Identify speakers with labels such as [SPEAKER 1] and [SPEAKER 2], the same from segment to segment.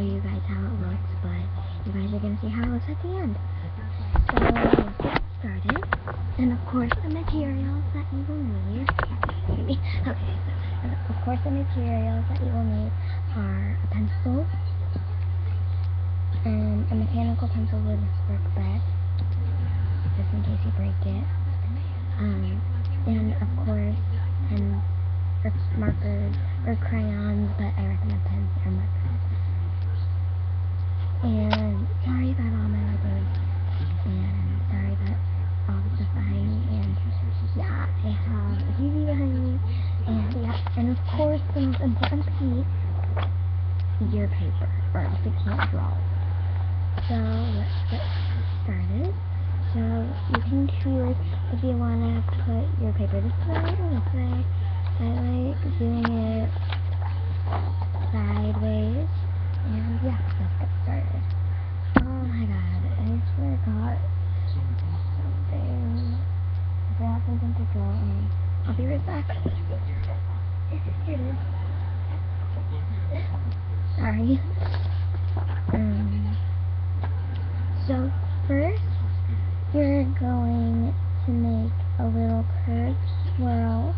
[SPEAKER 1] show you guys how it looks, but you guys are going to see how it looks at the end. So let's get started. And of course the materials that you will need. Okay, so of course the materials that you will need are a pencil, and a mechanical pencil would work best, just in case you break it. And of course pens or markers or crayons, but I recommend pens or markers. And sorry about all my words, and sorry about all the stuff behind me, and yeah, I have a TV behind me, and yeah, and of course the most important piece, your paper, or else you can't draw it. So let's get started. So you can choose if you want to put your paper this way or this way. I like doing it sideways. And yeah, let's get started. Oh my god, I forgot something. I forgot something to draw on. I'll be right back. Here it is. Sorry. So first, you're going to make a little curved swirl,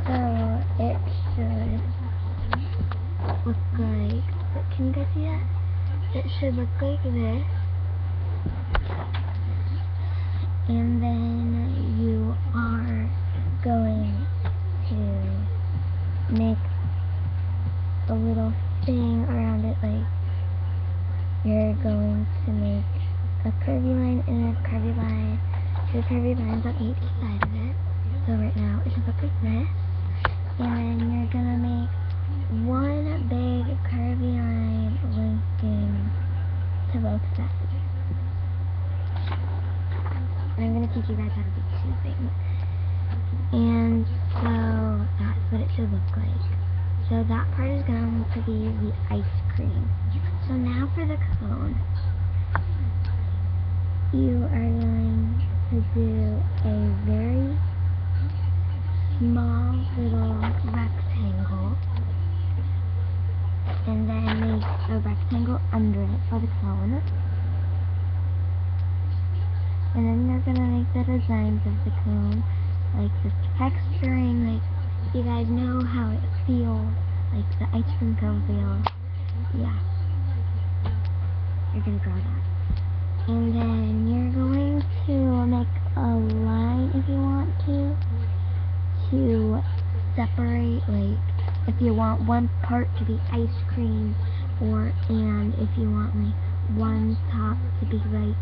[SPEAKER 1] so it should look like, can you guys see that? It should look like this, and then you are going to make a little thing around it, like you're going to make a curvy line and a curvy line, two curvy lines on each side of it. So right now it should look like this, and then you're gonna make one big curvy line linking to both sides. And I'm gonna teach you guys how to do two things. And so that's what it should look like. So that part is going to be the ice cream. So now for the cone. You are going to do a very small little rectangle, and then make a rectangle under it for the cone. And then you're going to make the designs of the cone, like the texturing, like you guys know how it feels, like the ice cream cone feels. Yeah. You're going to draw that. And then you're going to make a line if you want to separate, like if you want one part to be ice cream, and if you want like one top to be like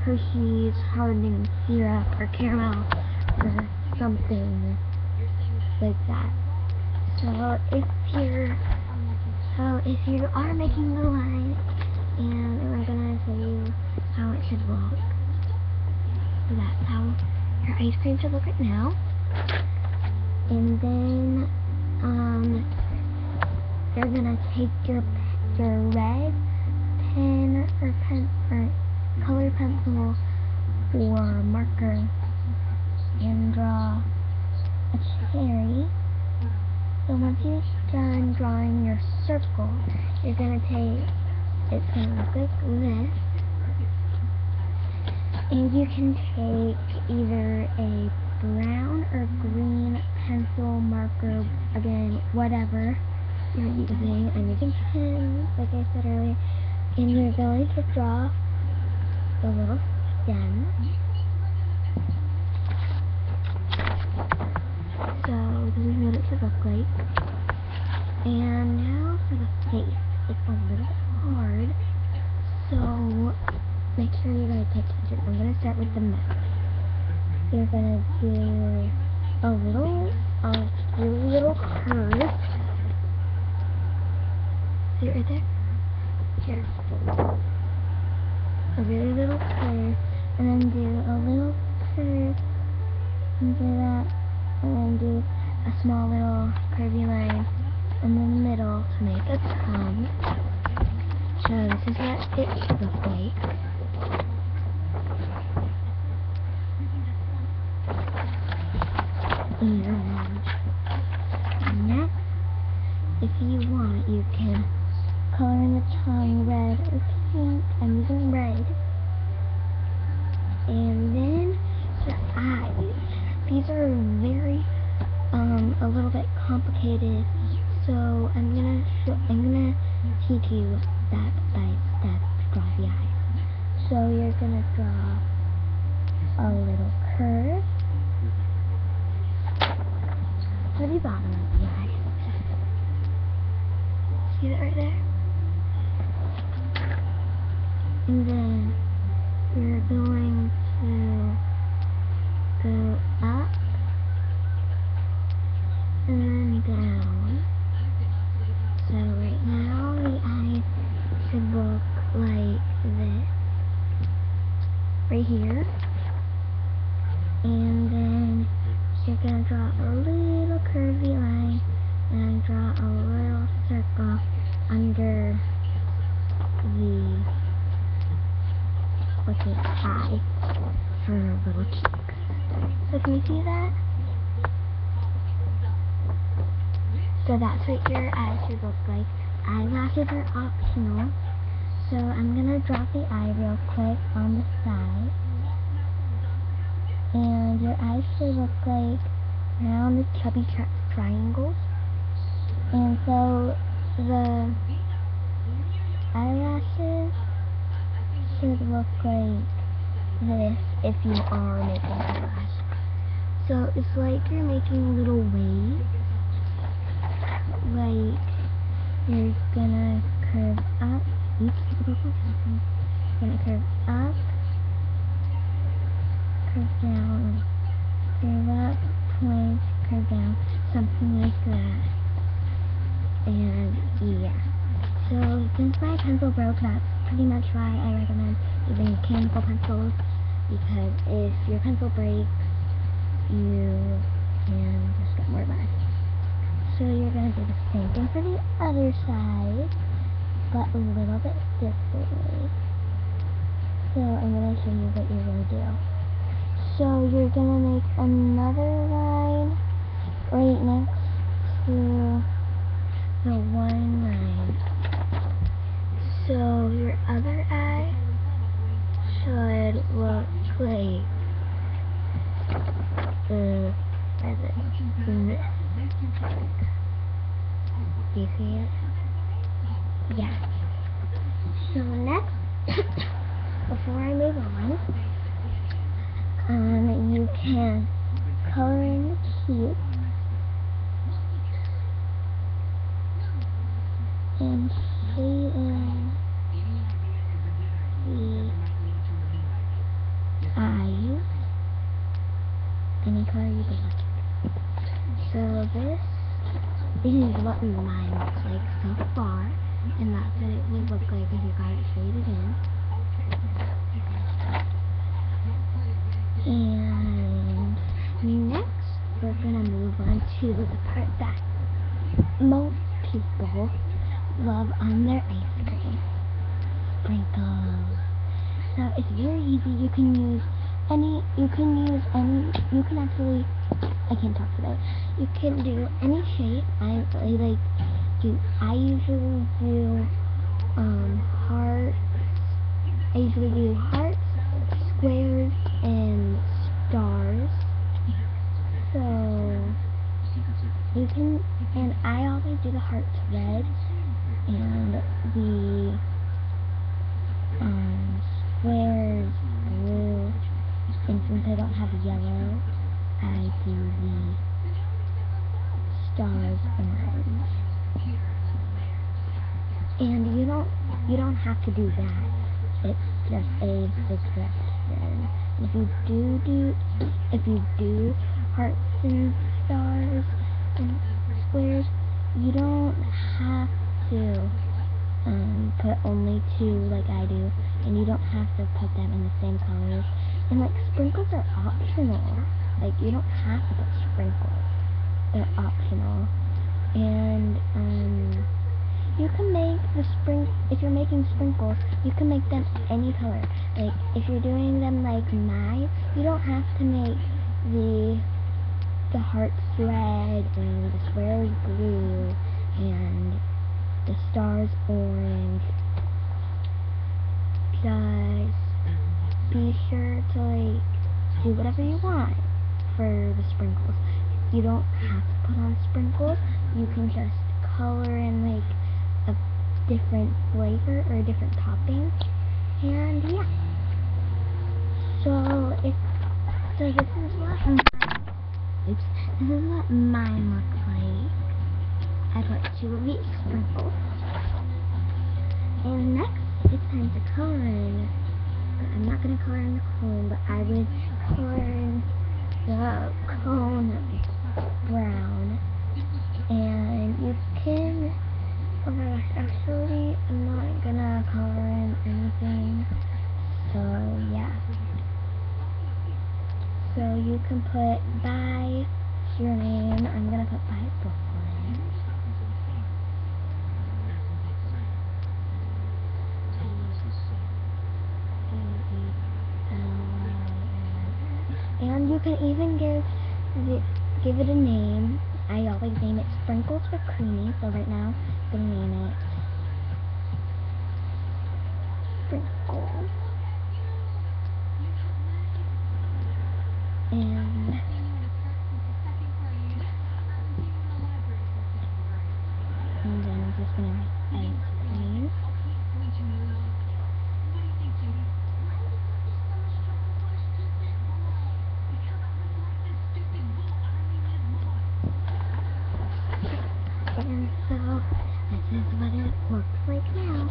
[SPEAKER 1] Hershey's hardening syrup or caramel or something like that. So if you are making the line, and we're gonna show you how it should look. So that's how your ice cream should look right now. And then you're gonna take your red pen or color pencil or marker and draw a cherry. So once you're done drawing your circle, you're gonna take, it's gonna look like this. And you can take either a brown or green pencil, marker, again, whatever you're using. I'm using pens, like I said earlier. And you're going to draw the little stem. So this is what it should look like. And now for the face. It's a little hard, so make sure you guys pay attention. I'm going to start with the mouth. You're going to do a really little curve. See it right there? Here. A really little curve, and then do a little curve, and do that, and then do a small little curvy line in the middle to make a tongue. So this is what it should look like. And next, if you want, you can color in the So you're gonna draw a little curve for the bottom of the eye. See that right there? And then you're going to go up and then down. So right now the eye should look like this right here. And then you're going to draw a little curvy line and draw a little circle under the eye for little cheeks. So can you see that? So that's what your eyes should look like. Eyelashes are optional. So I'm going to drop the eye real quick on the side. And your eyes should look like round chubby triangles. And so the eyelashes should look like this if you are making eyelashes. So it's like you're making little waves. Like you're gonna curve up. Oops, gonna curve up, curve down, curve up, point, curve down, something like that. And yeah. So since my pencil broke, that's pretty much why I recommend using mechanical pencils, because if your pencil breaks, you can just get more mud. So you're going to do the same thing for the other side, but a little bit differently. So I'm going to show you what you're going to do. So you're going to make another line right next to the one line. So your other eye should look like this. Do you see it? Yeah. So next, before I move on, you can color in the cube and shade in the eyes, any color you like. So this is what mine looks like so far, and that's what it would look like if you got it shaded in. And next, we're gonna move on to the part that most people love on their ice cream. Sprinkles. So it's very easy. You can actually, I can't talk today. You can do any shape. I usually do hearts. I usually do hearts, squares, and stars. So you can, and I always do the hearts red and the squares blue. And since I don't have yellow, I do the stars orange. And you don't have to do that. It's just a suggestion. And if you do hearts and stars and squares, you don't have to put only two like I do, and you don't have to put them in the same colors. And like sprinkles are optional. Like you don't have to put sprinkles. They're optional. And you can make if you're making sprinkles, you can make them any color. Like if you're doing them like mine, you don't have to make the hearts red and the squares blue and the stars orange. Just be sure to like do whatever you want for the sprinkles. You don't have to put on sprinkles. You can just color in like a different flavor or a different topping. And yeah. So this is what mine looks like. I put 2 of each sprinkles. And next, it's time to color in. I'm not going to color in the cone, but I would color in the cone brown. And you can, oh my gosh, actually, I'm not going to color in anything. So, yeah. So you can put by your name. I'm going to put by Brooklyn. And you can even give it a name. I always name it Sprinkles for Creamy, so right now I'm going to name it Sprinkles. And then I'm just going to write ice cream. And so, this is what it looks like now.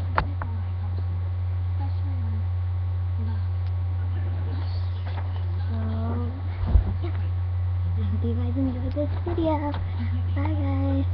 [SPEAKER 1] So, yeah. I hope you guys enjoyed this video. Bye guys.